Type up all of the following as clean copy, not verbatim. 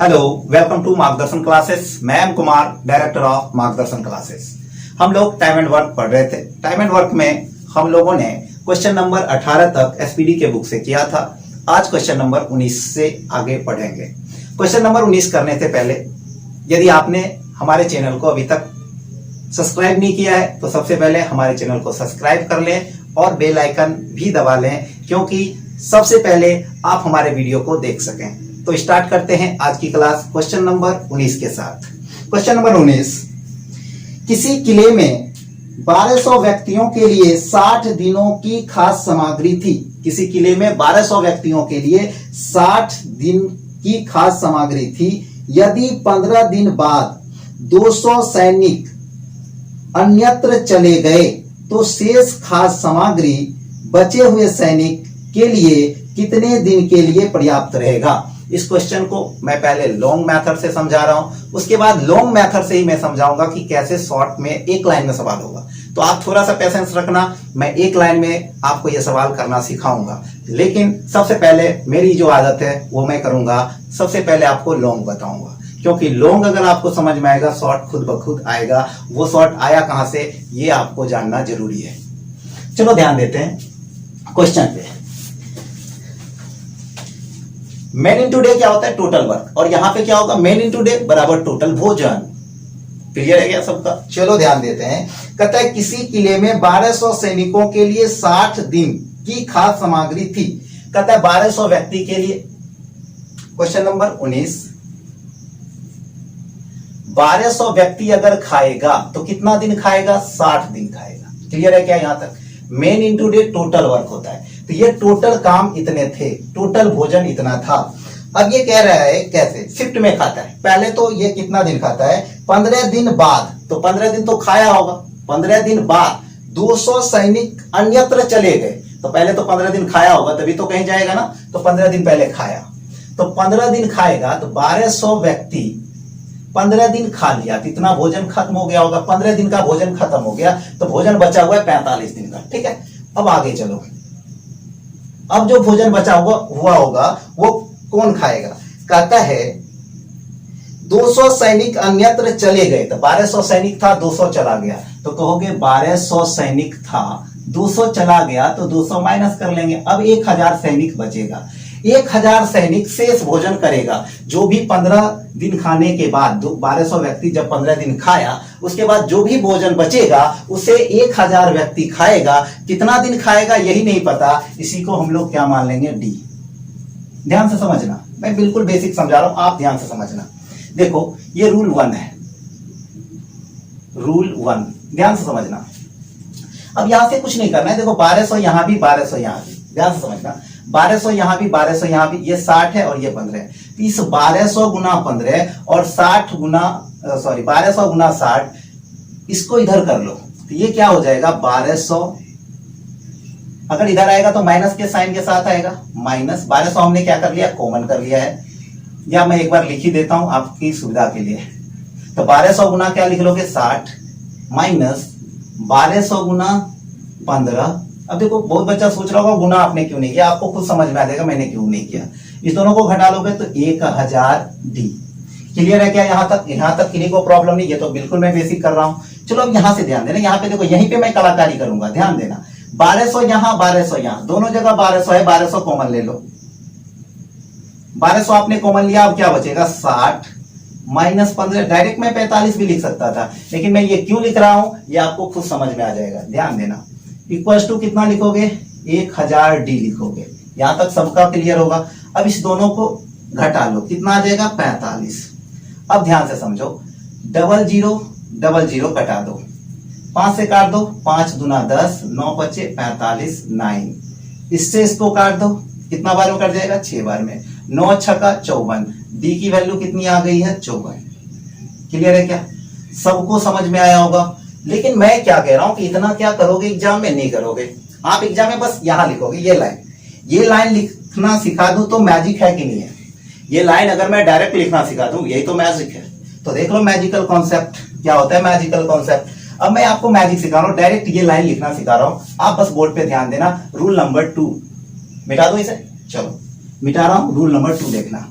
Hello, welcome to मार्गदर्शन classes. मैं M Kumar, director of मार्गदर्शन क्लासेस। हम लोग टाइम एंड वर्क पढ़ रहे थे। टाइम एंड वर्क में हम लोगों ने क्वेश्चन नंबर 18 तक एसपीडी के बुक से किया था। आज क्वेश्चन नंबर 19 से आगे पढ़ेंगे। क्वेश्चन नंबर 19 करने से पहले यदि आपने हमारे चैनल को अभी तक सब्सक्राइब नहीं किया है तो सबसे पहले हमारे चैनल को सब्सक्राइब कर लें और बेल आइकन भी दबा लें, क्योंकि सबसे पहले आप हमारे वीडियो को देख सकें। तो स्टार्ट करते हैं आज की क्लास क्वेश्चन नंबर 19 के साथ। क्वेश्चन नंबर 19, किसी किले में 1200 व्यक्तियों के लिए 60 दिनों की खास सामग्री थी। किसी किले में 1200 व्यक्तियों के लिए 60 दिन की खास सामग्री थी। यदि 15 दिन बाद 200 सैनिक अन्यत्र चले गए तो शेष खास सामग्री बचे हुए सैनिक के लिए कितने दिन के लिए पर्याप्त रहेगा। इस क्वेश्चन को मैं पहले लॉन्ग मेथड से समझा रहा हूं, उसके बाद लॉन्ग मेथड से ही मैं समझाऊंगा कि कैसे शॉर्ट में एक लाइन में सवाल होगा। तो आप थोड़ा सा पेशेंस रखना, मैं एक लाइन में आपको यह सवाल करना सिखाऊंगा। लेकिन सबसे पहले मेरी जो आदत है वो मैं करूंगा, सबसे पहले आपको लॉन्ग बताऊंगा, क्योंकि लॉन्ग अगर आपको समझ में आएगा शॉर्ट खुद ब खुद आएगा। वो शॉर्ट आया कहां से ये आपको जानना जरूरी है। चलो ध्यान देते हैं क्वेश्चन पे। मेन इंटू डे क्या होता है? Total work. और यहां पे क्या होगा? मेन इंटू डे बराबर टोटल भोजन। क्लियर है क्या सबका? चलो ध्यान देते हैं। कहता है किसी किले में 1200 सैनिकों के लिए 60 दिन की खास सामग्री थी। कहता है 1200 व्यक्ति के लिए। क्वेश्चन नंबर 19, 1200 व्यक्ति अगर खाएगा तो कितना दिन खाएगा? 60 दिन खाएगा। क्लियर है क्या यहां तक? Main into day total work होता है, तो ये टोटल काम इतने थे, टोटल भोजन इतना था। अब ये कह रहा है कैसे शिफ्ट में खाता है। पहले तो ये कितना दिन खाता है? 15 दिन बाद, तो 15 दिन तो खाया होगा। 15 दिन बाद 200 सैनिक अन्यत्र चले गए, तो पहले तो 15 दिन खाया होगा तभी तो कहीं जाएगा ना। तो 15 दिन पहले खाया, तो 15 दिन खाएगा तो 1200 व्यक्ति 15 दिन खा लिया तो इतना भोजन खत्म हो गया होगा। 15 दिन का भोजन खत्म हो गया तो भोजन बचा हुआ है 45 दिन का। ठीक है, अब आगे चलो। अब जो भोजन बचा हुआ होगा वो कौन खाएगा? कहता है 200 सैनिक अन्यत्र चले गए, तो 1200 सैनिक था 200 चला गया, तो कहोगे 1200 सैनिक था 200 चला गया तो 200 माइनस कर लेंगे। अब 1000 सैनिक बचेगा। 1000 सैनिक शेष भोजन करेगा। जो भी 15 दिन खाने के बाद 1200 व्यक्ति जब 15 दिन खाया, उसके बाद जो भी भोजन बचेगा उसे 1000 व्यक्ति खाएगा। कितना दिन खाएगा यही नहीं पता, इसी को हम लोग क्या मान लेंगे? डी। ध्यान से समझना, मैं बिल्कुल बेसिक समझा रहा हूं, आप ध्यान से समझना। देखो ये रूल 1 है, रूल 1 ध्यान से समझना। अब यहां से कुछ नहीं करना है। देखो 1200 यहां भी, 1200 यहां भी, ध्यान से समझना। 1200 यहां भी, 1200 यहां भी, ये 60 है और ये 15 है। तो इस 1200 गुना 15 और 60 गुना 1200 गुना 60, इसको इधर कर लो तो ये क्या हो जाएगा? 1200 अगर इधर आएगा तो माइनस के साइन के साथ आएगा, माइनस 1200 हमने क्या कर लिया? कॉमन कर लिया है, या मैं एक बार लिख ही देता हूं आपकी सुविधा के लिए। तो 1200 गुना क्या लिख लोगे? 60 माइनस 1200 गुना 15। अब देखो बहुत बच्चा सोच रहा होगा गुना आपने क्यों नहीं किया, आपको खुद समझ में आ जाएगा मैंने क्यों नहीं किया। इस दोनों को घटा लोगे तो 1000 डी। क्लियर है क्या यहां तक? यहां तक किन्हीं को प्रॉब्लम नहीं, ये तो बिल्कुल मैं बेसिक कर रहा हूं। चलो अब यहां से ध्यान देना, यहां पे देखो यहीं पे मैं कलाकारी करूंगा, ध्यान देना। 1200 यहां, 1200 यहां, दोनों जगह 1200 है, 1200 कॉमन ले लो। 1200 आपने कॉमन लिया, अब क्या बचेगा? 60 माइनस 15। डायरेक्ट मैं 45 भी लिख सकता था, लेकिन मैं ये क्यों लिख रहा हूं ये आपको खुद समझ में आ जाएगा। ध्यान देना। इक्वल्स टू कितना लिखोगे? 1000 डी लिखोगे। यहां तक सबका क्लियर होगा। अब इस दोनों को घटा लो, कितना आ जाएगा? 45। अब ध्यान से समझो, 00 कटा दो, 5 से काट दो, 5 दूना 10, 9 बचे 45, 9। इससे इसको काट दो, कितना बार में कट जाएगा? 6 बार में। 9 छक्का 54। डी की वैल्यू कितनी आ गई है? 54। क्लियर है क्या? सबको समझ में आया होगा। लेकिन मैं क्या कह रहा हूं कि इतना क्या करोगे एग्जाम में? नहीं करोगे। आप एग्जाम में बस यहां लिखोगे ये लाइन लिखना सिखा दूं तो मैजिक है कि नहीं है? ये लाइन अगर मैं डायरेक्ट लिखना सिखा दूं, यही तो मैजिक है। तो देख लो मैजिकल कॉन्सेप्ट क्या होता है। मैजिकल कॉन्सेप्ट अब मैं आपको मैजिक सिखा रहा हूं, डायरेक्ट ये लाइन लिखना सिखा रहा हूं। आप बस बोर्ड पे ध्यान देना। रूल नंबर 2 मिटा दो इसे। चलो मिटा रहा हूं, रूल नंबर 2 देखना।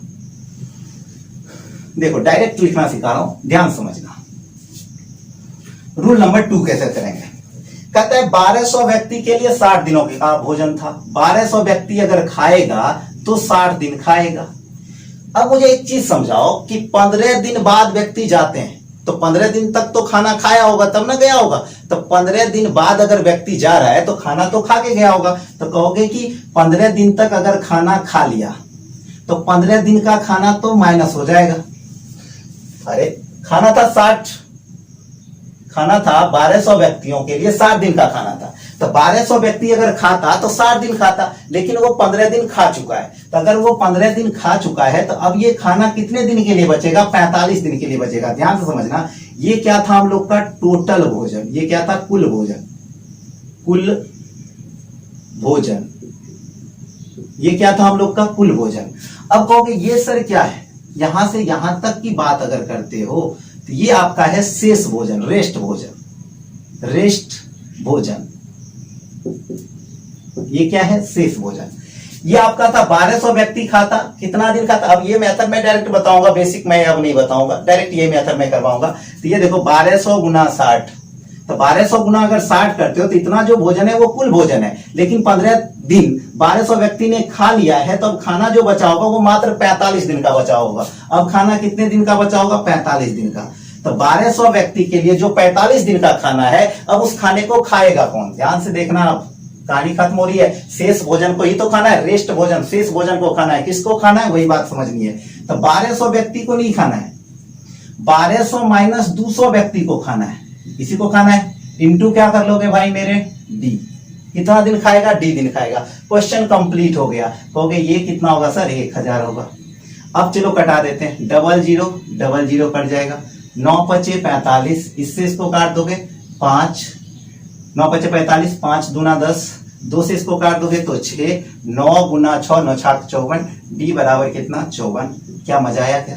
देखो डायरेक्ट लिखना सिखा रहा हूं, ध्यान समझना। रूल नंबर 2 कैसे करेंगे? कहता है 1200 व्यक्ति के लिए 60 दिनों का भोजन था। 1200 व्यक्ति अगर खाएगा तो 60 दिन खाएगा। अब मुझे एक चीज समझाओ कि 15 दिन बाद व्यक्ति जाते हैं तो 15 दिन तक तो खाना खाया होगा तब ना गया होगा। तो 15 दिन बाद अगर व्यक्ति जा रहा है तो खाना तो खा के गया होगा। तो कहोगे कि 15 दिन तक अगर खाना खा लिया तो 15 दिन का खाना तो माइनस हो जाएगा। अरे खाना था 60, खाना था 1200 व्यक्तियों के लिए 60 दिन का खाना था। तो 1200 व्यक्ति अगर खाता तो 60 दिन खाता, लेकिन वो 15 दिन खा चुका है। तो अगर वो 15 दिन खा चुका है तो अब ये खाना कितने दिन के लिए बचेगा? 45 दिन के लिए बचेगा। ध्यान से समझना, ये क्या था हम लोग का टोटल भोजन, ये क्या था कुल भोजन, कुल भोजन, ये क्या था हम लोग का कुल भोजन। अब कहोगे ये सर क्या है? यहां से यहां तक की बात अगर करते हो तो ये आपका है शेष भोजन, रेस्ट भोजन, रेस्ट भोजन। ये क्या है? शेष भोजन। ये आपका था 1200 व्यक्ति खाता, कितना दिन खाता? अब ये मेथड मैं डायरेक्ट बताऊंगा, बेसिक मैं अब नहीं बताऊंगा, डायरेक्ट ये मेथड मैं करवाऊंगा। तो ये देखो 1200 गुना 60, तो 1200 गुना अगर 60 करते हो तो इतना जो भोजन है वो कुल भोजन है। लेकिन 15 दिन 1200 व्यक्ति ने खा लिया है तो अब खाना जो बचा होगा वो मात्र 45 दिन का बचा होगा। अब खाना कितने दिन का बचा होगा? 45 दिन का। तो 1200 व्यक्ति के लिए जो 45 दिन का खाना है, अब उस खाने को खाएगा कौन? ध्यान से देखना, अब कहानी खत्म हो रही है। शेष भोजन को ही तो खाना है, रेस्ट भोजन, शेष भोजन को खाना है। किसको खाना है? वही बात समझनी है। तो 1200 व्यक्ति को नहीं खाना है, 1200 माइनस 200 व्यक्ति को खाना है, इसी को खाना है। इंटू क्या कर लोगे भाई मेरे? डी। कितना दिन खाएगा? डी दिन खाएगा। क्वेश्चन कंप्लीट हो गया। कहोगे ये कितना होगा सर? 1000 होगा। अब चलो कटा देते हैं, डबल जीरो कट जाएगा। 9 पचे 45, इससे इसको काट दोगे 5, 9 पचे 45, 5 दूना 10, 2 से इसको काट दोगे तो 6, 9 गुना 6, 9 छाक 54, डी बराबर कितना? 54। क्या मजा आया? क्या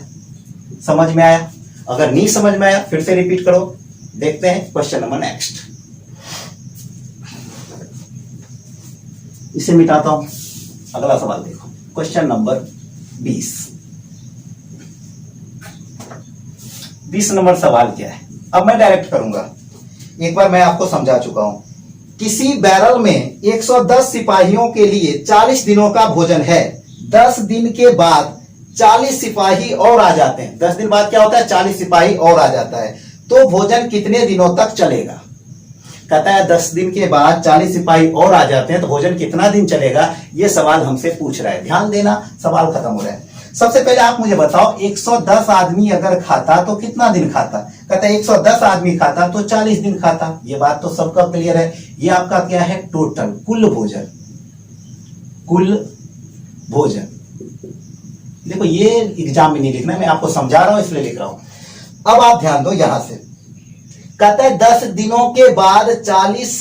समझ में आया? अगर नहीं समझ में आया फिर से रिपीट करो। देखते हैं क्वेश्चन नंबर नेक्स्ट। इसे मिटाता हूं, अगला सवाल देखो, क्वेश्चन नंबर 20। 20 नंबर सवाल क्या है? अब मैं डायरेक्ट करूंगा, एक बार मैं आपको समझा चुका हूं। किसी बैरल में 110 सिपाहियों के लिए 40 दिनों का भोजन है। 10 दिन के बाद 40 सिपाही और आ जाते हैं। 10 दिन बाद क्या होता है? 40 सिपाही और आ जाता है। तो भोजन कितने दिनों तक चलेगा? कहता है 10 दिन के बाद 40 सिपाही और आ जाते हैं तो भोजन कितना दिन चलेगा? ये सवाल हमसे पूछ रहा है। ध्यान देना, सवाल खत्म हो रहा है। सबसे पहले आप मुझे बताओ 110 आदमी अगर खाता तो कितना दिन खाता? कहता है 110 आदमी खाता तो 40 दिन खाता। ये बात तो सबका क्लियर है। ये आपका क्या है? टोटल, कुल भोजन, कुल भोजन। देखो ये एग्जाम में नहीं लिखना है, मैं आपको समझा रहा हूं इसलिए लिख रहा हूं। अब आप ध्यान दो यहां से, कहता है 10 दिनों के बाद 40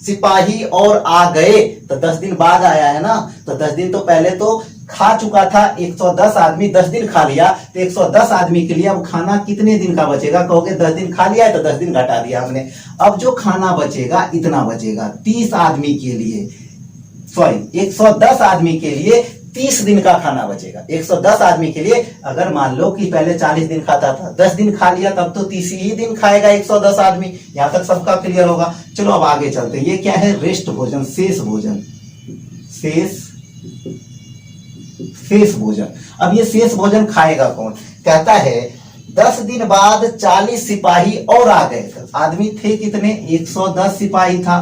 सिपाही और आ गए। तो 10 दिन बाद आया है ना, तो 10 दिन तो पहले तो खा चुका था। 110 आदमी 10 दिन खा लिया तो 110 आदमी के लिए अब खाना कितने दिन का बचेगा? कहोगे 10 दिन खा लिया है तो 10 दिन घटा दिया हमने। अब जो खाना बचेगा इतना बचेगा 30 आदमी के लिए, सॉरी 110 आदमी के लिए 30 दिन का खाना बचेगा। 110 आदमी के लिए अगर मान लो कि पहले 40 दिन खाता था, 10 दिन खा लिया, तब तो 30 ही दिन खाएगा 110 आदमी। यहां तक सबका क्लियर होगा। चलो अब आगे चलते हैं। ये क्या है? रेस्ट भोजन, शेष भोजन, शेष भोजन। अब ये शेष भोजन खाएगा कौन? कहता है 10 दिन बाद 40 सिपाही और आ गए। आदमी थे कितने? 110 सिपाही था,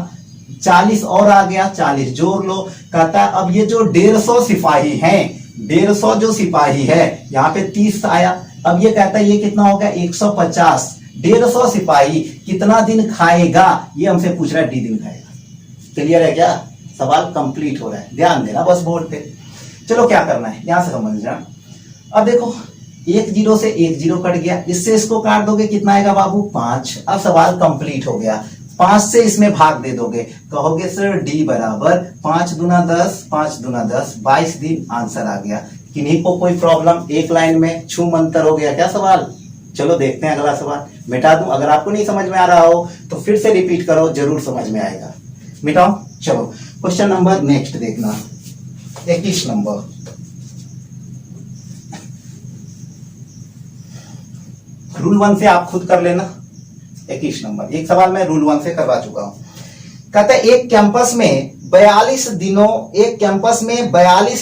40 और आ गया, 40 जोड़ लो। कहता है अब ये जो 150 सिपाही हैं, 150 जो सिपाही है, यहाँ पे 30 आया। अब ये कहता है ये कितना हो गया? 150। 150 सिपाही कितना दिन खाएगा? ये हमसे पूछ रहा है, डी दिन खाएगा। क्लियर है क्या? सवाल कंप्लीट हो रहा है, ध्यान देना बस बोर्ड पे। चलो क्या करना है यहां से समझना। अब देखो 1 0 से 1 0 कट गया, इससे इसको काट दोगे कितना आएगा बाबू? 5। अब सवाल कंप्लीट हो गया। 5 से इसमें भाग दे दोगे, कहोगे सर डी बराबर 5 दूना 10, 5 दूना 10, 22 दिन। आंसर आ गया। किन्हीं को कोई प्रॉब्लम? एक लाइन में छू मंतर हो गया क्या सवाल? चलो देखते हैं अगला सवाल। मिटा दूं, अगर आपको नहीं समझ में आ रहा हो तो फिर से रिपीट करो, जरूर समझ में आएगा। मिटाओ। चलो क्वेश्चन नंबर नेक्स्ट देखना, 21 नंबर। रूल 1 से आप खुद कर लेना। 21 नंबर एक सवाल मैं रूल 1 से करवा चुका हूं। कहता है एक कैंपस में 42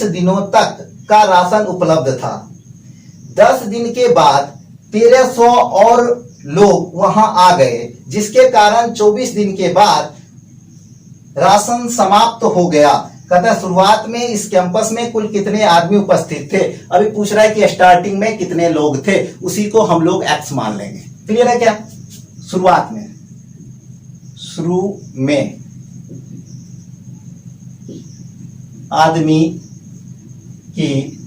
दिनों तक का राशन उपलब्ध था। 10 दिन के बाद 1300 और लोग वहां आ गए, जिसके कारण 24 दिन के बाद राशन समाप्त हो गया। कहता है शुरुआत में इस कैंपस में कुल कितने आदमी उपस्थित थे। अभी पूछ रहा है कि स्टार्टिंग में कितने लोग थे, उसी को हम लोग एक्स मान लेंगे। क्लियर है क्या? शुरुआत में, शुरू में आदमी की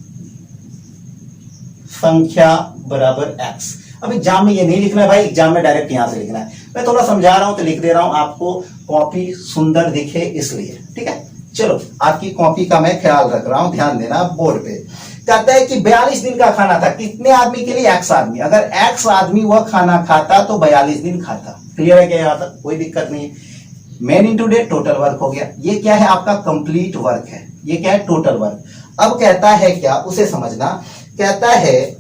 संख्या बराबर एक्स। अब एग्जाम में ये नहीं लिखना है भाई, एग्जाम में डायरेक्ट यहां से लिखना है। मैं थोड़ा समझा रहा हूं तो लिख दे रहा हूं, आपको कॉपी सुंदर दिखे इसलिए। ठीक है, चलो आपकी कॉपी का मैं ख्याल रख रहा हूं, ध्यान देना बोर्ड पे। कहता है कि 42 दिन का खाना था, कितने आदमी के लिए? एक्स आदमी। अगर एक्स आदमी वह खाना खाता तो 42 दिन खाता। क्लियर है क्या? यहां तक कोई दिक्कत नहीं है। Main into day total work हो गया। ये क्या है? आपका कंप्लीट वर्क है। ये क्या है? Total work. अब कहता है क्या, उसे समझना। कहता है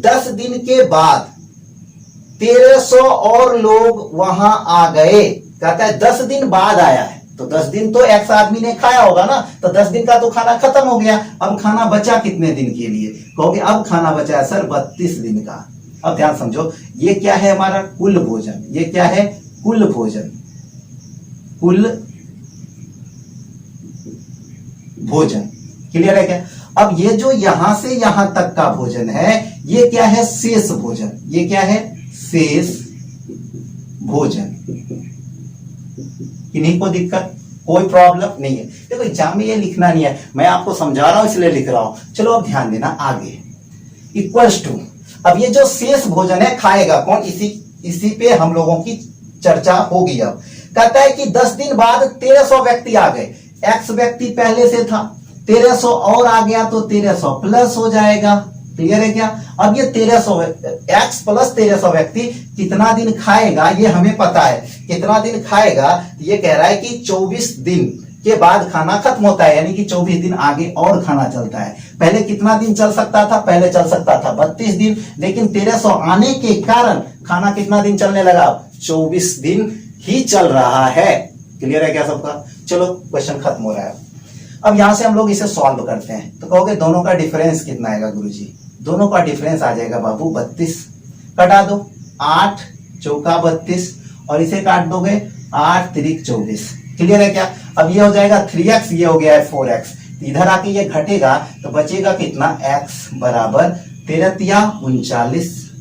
10 दिन के बाद 1300 और लोग वहां आ गए। कहता है 10 दिन बाद आया है, तो 10 दिन तो एक्स आदमी ने खाया होगा ना, तो 10 दिन का तो खाना खत्म हो गया। अब खाना बचा कितने दिन के लिए? कहोगे अब खाना बचा है सर 32 दिन का। अब ध्यान समझो, ये क्या है? हमारा कुल भोजन। ये क्या है? कुल भोजन। कुल भोजन। क्लियर है क्या? अब ये जो यहां से यहां तक का भोजन है, ये क्या है? शेष भोजन। ये क्या है? शेष भोजन। किन्हीं को दिक्कत? कोई प्रॉब्लम नहीं है। देखो एग्जाम में ये लिखना नहीं है, मैं आपको समझा रहा हूं इसलिए लिख रहा हूं। चलो अब ध्यान देना आगे। इक्वल्स टू, अब ये जो शेष भोजन है खाएगा कौन? इसी पे हम लोगों की चर्चा होगी। अब कहता है कि 10 दिन बाद 1300 व्यक्ति आ गए। एक्स व्यक्ति पहले से था, 1300 और आ गया तो 1300 प्लस हो जाएगा। क्लियर है क्या? अब ये 1300 एक्स प्लस 1300 व्यक्ति कितना दिन खाएगा ये हमें पता है। कितना दिन खाएगा? ये कह रहा है कि 24 दिन के बाद खाना खत्म होता है, यानी कि 24 दिन आगे और खाना चलता है। पहले कितना दिन चल सकता था? पहले चल सकता था 32 दिन, लेकिन 1300 आने के कारण खाना कितना दिन चलने लगा? 24 दिन ही चल रहा है। क्लियर है क्या सबका? चलो क्वेश्चन खत्म हो रहा है। अब यहां से हम लोग इसे सॉल्व करते हैं, तो कहोगे दोनों का डिफरेंस कितना आएगा गुरुजी? दोनों का डिफरेंस आ जाएगा बाबू 32। कटा दो, 8 चौका 32 और इसे काट दोगे 8 तिरिक 24। क्लियर है क्या? अब ये हो जाएगा 3x, ये हो गया है 4x। इधर आके ये घटेगा तो बचेगा कितना? x बराबर 13 तिया 39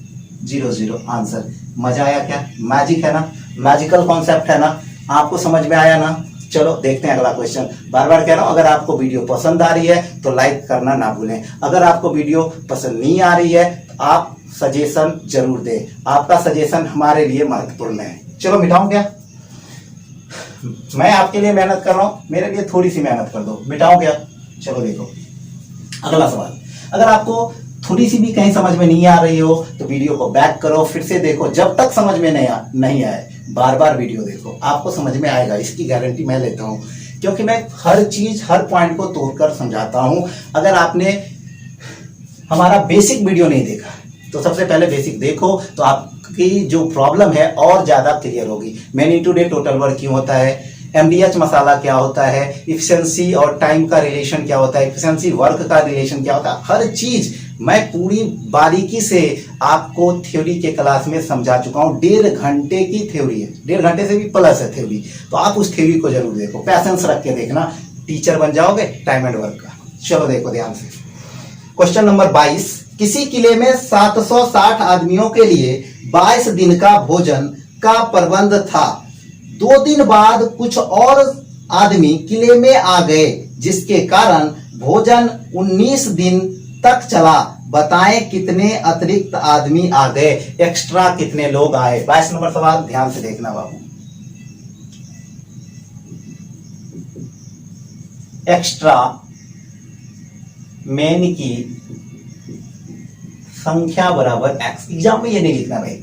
00। आंसर। मजा आया क्या? मैजिक है ना? मैजिकल कॉन्सेप्ट है ना? आपको समझ में आया ना? चलो देखते हैं अगला क्वेश्चन। बार बार कह रहा हूं, अगर आपको वीडियो पसंद आ रही है तो लाइक करना ना भूलें। अगर आपको वीडियो पसंद नहीं आ रही है तो आप सजेशन जरूर दें। आपका सजेशन हमारे लिए महत्वपूर्ण है। चलो मिटाऊं क्या? मैं आपके लिए मेहनत कर रहा हूं, मेरे लिए थोड़ी सी मेहनत कर दो। मिटाऊं क्या? चलो देखो अगला सवाल। अगर आपको थोड़ी सी भी कहीं समझ में नहीं आ रही हो तो वीडियो को बैक करो, फिर से देखो। जब तक समझ में नहीं आए बार बार वीडियो देखो, आपको समझ में आएगा, इसकी गारंटी मैं लेता हूं, क्योंकि मैं हर चीज हर पॉइंट को तोड़कर समझाता हूं। अगर आपने हमारा बेसिक वीडियो नहीं देखा तो सबसे पहले बेसिक देखो, तो आपकी जो प्रॉब्लम है और ज्यादा क्लियर होगी। Many to day total work क्यों होता है, एमडीएच मसाला क्या होता है, इफिशिएंसी और टाइम का रिलेशन क्या होता है, इफिशिएंसी वर्क का रिलेशन क्या होता है, हर चीज मैं पूरी बारीकी से आपको थ्योरी के क्लास में समझा चुका हूं। 1.5 घंटे की थ्योरी है, 1.5 घंटे से भी प्लस है थ्योरी। तो आप उस थ्योरी को जरूर देखो, पैसेंस रख के देखना, टीचर बन जाओगे टाइम एंड वर्क का। चलो देखो ध्यान से। Question number 22। किसी किले में 760 आदमियों के लिए 22 दिन का भोजन का प्रबंध था। 2 दिन बाद कुछ और आदमी किले में आ गए, जिसके कारण भोजन 19 दिन तक चला। बताएं कितने अतिरिक्त आदमी आ गए, एक्स्ट्रा कितने लोग आए। 22 नंबर सवाल ध्यान से देखना बाबू। एक्स्ट्रा मेन की संख्या बराबर एक्स। एग्जाम में ये नहीं लिखना भाई,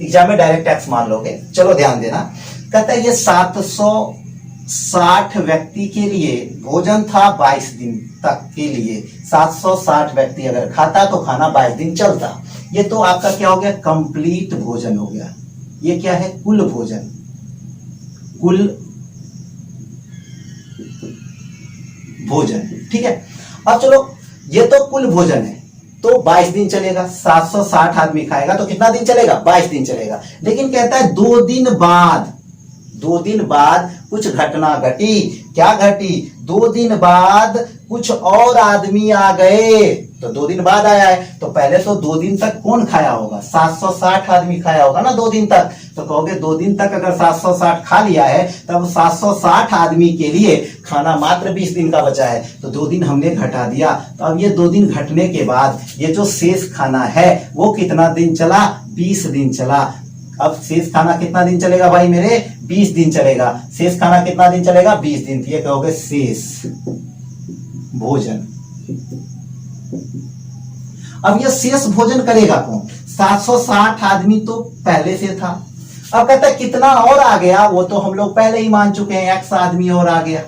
एग्जाम में डायरेक्ट एक्स मान लोगे। चलो ध्यान देना। कहता है ये 760 व्यक्ति के लिए भोजन था 22 दिन तक के लिए। 760 व्यक्ति अगर खाता तो खाना 22 दिन चलता। ये तो आपका क्या हो गया, कंप्लीट भोजन हो गया। ये क्या है, कुल भोजन, कुल भोजन, ठीक है। अब चलो, ये तो कुल भोजन है, तो 22 दिन चलेगा, 760 आदमी खाएगा तो कितना दिन चलेगा, 22 दिन चलेगा। लेकिन कहता है 2 दिन बाद, 2 दिन बाद कुछ घटना घटी। क्या घटी, 2 दिन बाद कुछ और आदमी आ गए। तो 2 दिन बाद आया है, तो पहले तो 2 दिन तक कौन खाया होगा, 760 आदमी खाया होगा ना 2 दिन तक। तो कहोगे 2 दिन तक अगर 760 खा लिया है, तब 760 आदमी के लिए खाना मात्र 20 दिन का बचा है, तो 2 दिन हमने घटा दिया। तो अब ये 2 दिन घटने के बाद ये जो शेष खाना है वो कितना दिन चला, 20 दिन चला। अब शेष खाना कितना दिन चलेगा भाई मेरे, 20 दिन चलेगा। शेष खाना कितना दिन चलेगा, 20 दिन। ये कहोगे शेष भोजन। अब ये शेष भोजन करेगा कौन, 760 आदमी तो पहले से था। अब कहता है कितना और आ गया, वो तो हम लोग पहले ही मान चुके हैं, X आदमी और आ गया।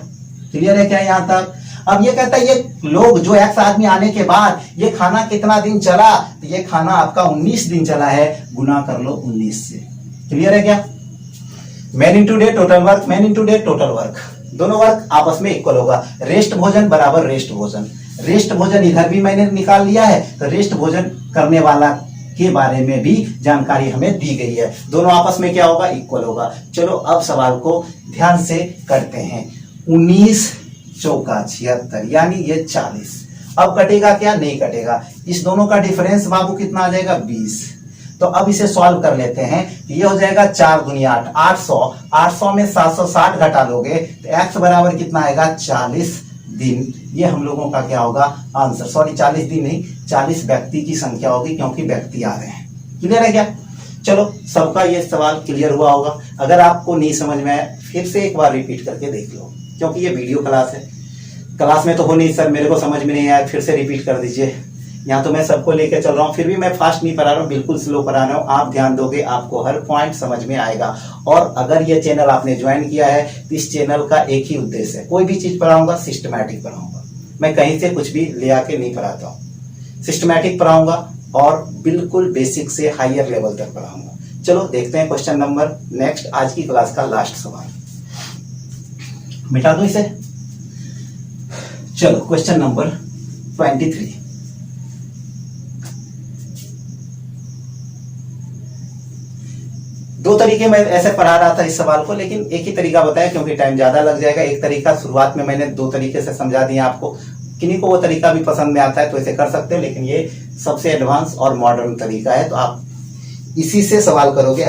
क्लियर है क्या यहां तक। अब ये कहता है ये लोग जो X आदमी आने के बाद ये खाना कितना दिन चला, तो ये खाना आपका 19 दिन चला है, गुना कर लो 19 से। क्लियर है क्या। Man into day total work, man into day total work, दोनों वर्क आपस में इक्वल होगा। रेस्ट भोजन बराबर रेस्ट भोजन, रेस्ट भोजन इधर भी मैंने निकाल लिया है, तो रेस्ट भोजन करने वाला के बारे में भी जानकारी हमें दी गई है। दोनों आपस में क्या होगा, इक्वल होगा। चलो अब सवाल को ध्यान से करते हैं। 19 चौका 76, यानी ये 40। अब कटेगा क्या, नहीं कटेगा। इस दोनों का डिफरेंस बाबू कितना आ जाएगा, 20। तो अब इसे सॉल्व कर लेते हैं। ये हो जाएगा 4 दूनी 8, 800। 800 में 760 घटा लोगे तो x बराबर कितना आएगा, 40 दिन। ये हम लोगों का क्या होगा आंसर। सॉरी 40 दिन नहीं, 40 व्यक्ति की संख्या होगी, क्योंकि व्यक्ति आ रहे हैं। क्लियर है क्या। चलो सबका ये सवाल क्लियर हुआ होगा। अगर आपको नहीं समझ में आया, फिर से एक बार रिपीट करके देख लो, क्योंकि ये वीडियो क्लास है। क्लास में तो हो नहीं सर, मेरे को समझ में नहीं आया, फिर से रिपीट कर दीजिए। यहाँ तो मैं सबको लेके चल रहा हूँ, फिर भी मैं फास्ट नहीं पढ़ा रहा हूँ, बिल्कुल स्लो पढ़ा रहा हूँ। आप ध्यान दोगे, आपको हर पॉइंट समझ में आएगा। और अगर ये चैनल आपने ज्वाइन किया है, तो इस चैनल का एक ही उद्देश्य है, कोई भी चीज पढ़ाऊंगा सिस्टमैटिक पढ़ाऊंगा। मैं कहीं से कुछ भी ले आके नहीं पढ़ाता हूँ, सिस्टमैटिक पढ़ाऊंगा और बिल्कुल बेसिक से हायर लेवल तक पढ़ाऊंगा। चलो देखते हैं क्वेश्चन नंबर नेक्स्ट, आज की क्लास का लास्ट सवाल। मिटा दो इसे। चलो क्वेश्चन नंबर 23। दो तरीके मैं ऐसे पढ़ा रहा था इस सवाल को, लेकिन एक ही तरीका बताया क्योंकि टाइम ज्यादा लग जाएगा। एक तरीका शुरुआत में मैंने 2 तरीके से समझा दिया आपको। किन्हीं को वो तरीका भी पसंद में आता है तो ऐसे कर सकते हो, लेकिन ये सबसे एडवांस और मॉडर्न तरीका है, तो आप इसी से सवाल करोगे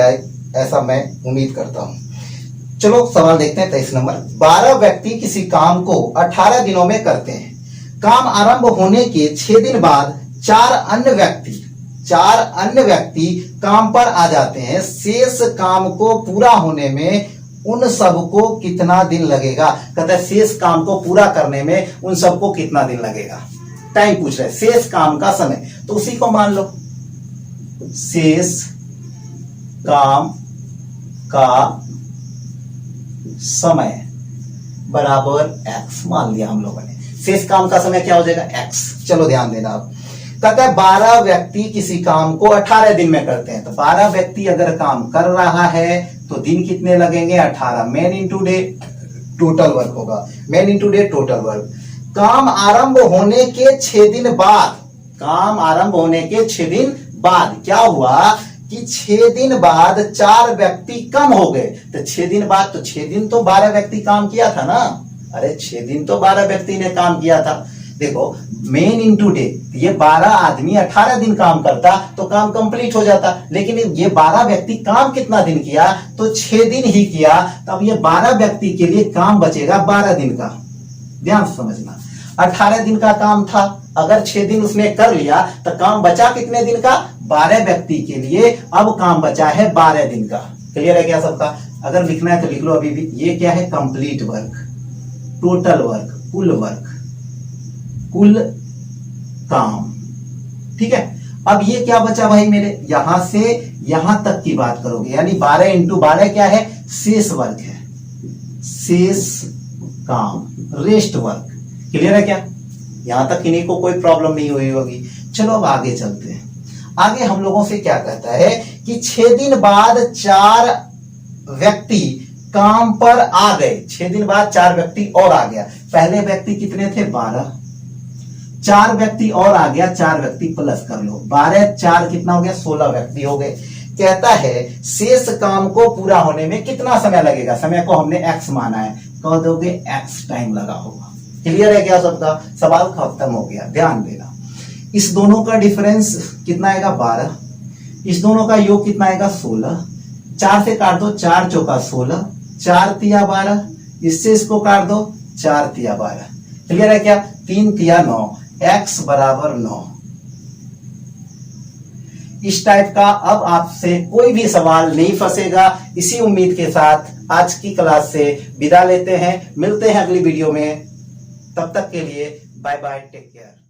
ऐसा मैं उम्मीद करता हूं। चलो सवाल देखते हैं 23 नंबर। 12 व्यक्ति किसी काम को 18 दिनों में करते हैं। काम आरंभ होने के 6 दिन बाद 4 अन्य व्यक्ति काम पर आ जाते हैं। शेष काम को पूरा होने में उन सबको कितना दिन लगेगा। कहता है शेष काम को पूरा करने में उन सबको कितना दिन लगेगा। टाइम पूछ रहे, शेष काम का समय, तो उसी को मान लो, शेष काम का समय बराबर x मान लिया हम लोगों ने। शेष काम का समय क्या हो जाएगा, x। चलो ध्यान देना आप। कहता है 12 व्यक्ति किसी काम को 18 दिन में करते हैं, तो 12 व्यक्ति अगर काम कर रहा है तो दिन कितने लगेंगे, 18। Man into day total work होगा, man into day total work. काम आरंभ होने के 6 दिन बाद, काम आरंभ होने के 6 दिन बाद क्या हुआ कि 6 दिन बाद 4 व्यक्ति कम हो गए। तो 6 दिन बाद, तो 6 दिन तो 12 व्यक्ति काम किया था ना। अरे 6 दिन तो 12 व्यक्ति ने काम किया था। देखो मेन इंटू डे, ये 12 आदमी 18 दिन काम करता तो काम कंप्लीट हो जाता, लेकिन ये 12 व्यक्ति काम कितना दिन किया, तो 6 दिन ही किया। तब ये 12 व्यक्ति के लिए काम बचेगा 12 दिन का। ध्यान से समझना, 18 दिन का काम था, अगर 6 दिन उसने कर लिया तो काम बचा कितने दिन का, 12 व्यक्ति के लिए अब काम बचा है 12 दिन का। क्लियर है क्या सबका। अगर लिखना है तो लिख लो अभी भी। ये क्या है, कंप्लीट वर्क, टोटल वर्क, कुल वर्क, कुल काम। ठीक है। अब ये क्या बचा भाई मेरे, यहां से यहां तक की बात करोगे, यानी 12 इंटू 12 क्या है, शेष वर्क है, शेष काम, रेस्ट वर्क। क्लियर है क्या। यहां तक किन्हीं को कोई प्रॉब्लम नहीं हुई होगी। चलो अब आगे चलते हैं। आगे हम लोगों से क्या कहता है कि 6 दिन बाद 4 व्यक्ति काम पर आ गए। 6 दिन बाद 4 व्यक्ति और आ गया। पहले व्यक्ति कितने थे? 12। 4 व्यक्ति और आ गया, 4 व्यक्ति प्लस कर लो, 12 4 कितना हो गया? 16 व्यक्ति हो गए। कहता है शेष काम को पूरा होने में कितना समय लगेगा? समय को हमने x माना है, कह दोगे x टाइम लगा होगा। क्लियर है क्या सबका? सवाल खत्म हो गया। ध्यान देना, इस दोनों का डिफरेंस कितना आएगा? 12। इस दोनों का योग कितना आएगा? 16। 4 से काट दो, 4 चौका 16, 4 तिया 12, इससे इसको काट दो, 4 तिया 12। क्लियर है क्या? 3 तिया 9, x बराबर 9। इस टाइप का अब आपसे कोई भी सवाल नहीं फंसेगा। इसी उम्मीद के साथ आज की क्लास से विदा लेते हैं। मिलते हैं अगली वीडियो में, तब तक के लिए बाय बाय, टेक केयर।